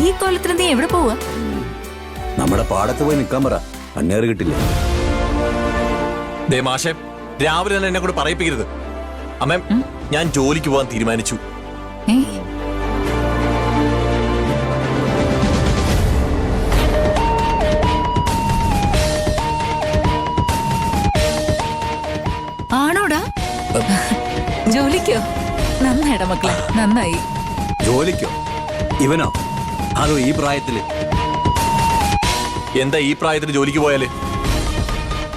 ഈ കൊല്ലത്തിന് നീ എവിടെ പോവാ? നമ്മുടെ പാടത്ത് പോയി നിൽക്കാൻ പറ, കണ്ണേറ് കിട്ടില്ല. ദേ മാഷെ, രാവിലെ തന്നെ എന്നെ കൂടെ പറയിപ്പിക്കരുത്. അമ്മ, ഞാൻ ജോലിക്ക് പോകാൻ തീരുമാനിച്ചു. ഏ? ആണോടാ? ജോലിക്കോ? നന്നായിടാ മക്കളെ, നന്നായി. ജോലിക്കോ? ഇവനോ? അതോ ഈ പ്രായത്തില്? എന്താ ഈ പ്രായത്തിൽ ജോലിക്ക് പോയാല്?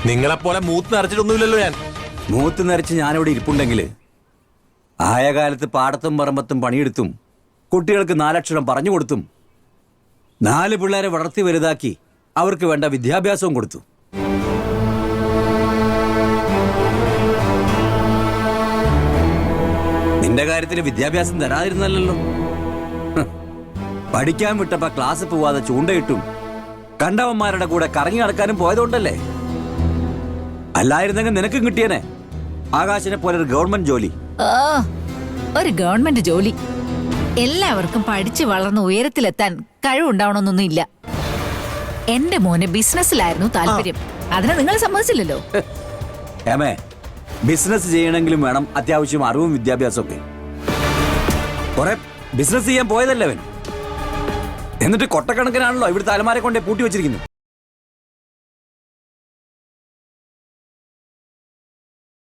നിങ്ങളെപ്പോലെ മൂത്ത് നിറച്ചിട്ടൊന്നുമില്ലല്ലോ ഞാൻ. മൂത്ത് നിറച്ച് ഞാനിവിടെ ഇരിപ്പുണ്ടെങ്കില് ആയ കാലത്ത് പാടത്തും പറമ്പത്തും പണിയെടുത്തും കുട്ടികൾക്ക് 4 അക്ഷരം പറഞ്ഞു കൊടുത്തും 4 പിള്ളേരെ വളർത്തി വലുതാക്കി അവർക്ക് വേണ്ട വിദ്യാഭ്യാസവും കൊടുത്തു. നിന്റെ കാര്യത്തിന് വിദ്യാഭ്യാസം തരാതിരുന്നല്ലോ. പഠിക്കാൻ വിട്ടപ്പോ ക്ലാസ് പോവാതെ ചൂണ്ടയിട്ടും കണ്ടവന്മാരുടെ കൂടെ കറങ്ങി നടക്കാനും പോയതുകൊണ്ടല്ലേ. അല്ലായിരുന്നെങ്കിൽ നിനക്കും കിട്ടിയനെ ആകാശിനെ പോലെ ഒരു ഗവൺമെന്റ് ജോലി. ഓ, ഒരു ഗവൺമെന്റ് ജോലി. എല്ലാവർക്കും പഠിച്ചു വളർന്ന് ഉയരത്തിലെത്താൻ കഴിവുണ്ടാവണമെന്നൊന്നും ഇല്ല. എന്റെ മോന് ബിസിനസ്സിലായിരുന്നു താല്പര്യം. അതിനെ നിങ്ങൾ സമ്മതിച്ചില്ലല്ലോ. ഏമേ, ബിസിനസ് ചെയ്യണമെങ്കിലും വേണം അത്യാവശ്യം അറിവും വിദ്യാഭ്യാസവും ഒക്കെ. കുറെ ബിസിനസ് ചെയ്യാൻ പോയതല്ലേ അവൻ. എന്നിട്ട് കൊട്ടക്കണക്കിനാണല്ലോ ഇവിടുത്തെ അലമാരെ കൊണ്ടേ പൂട്ടി വെച്ചിരിക്കുന്നു.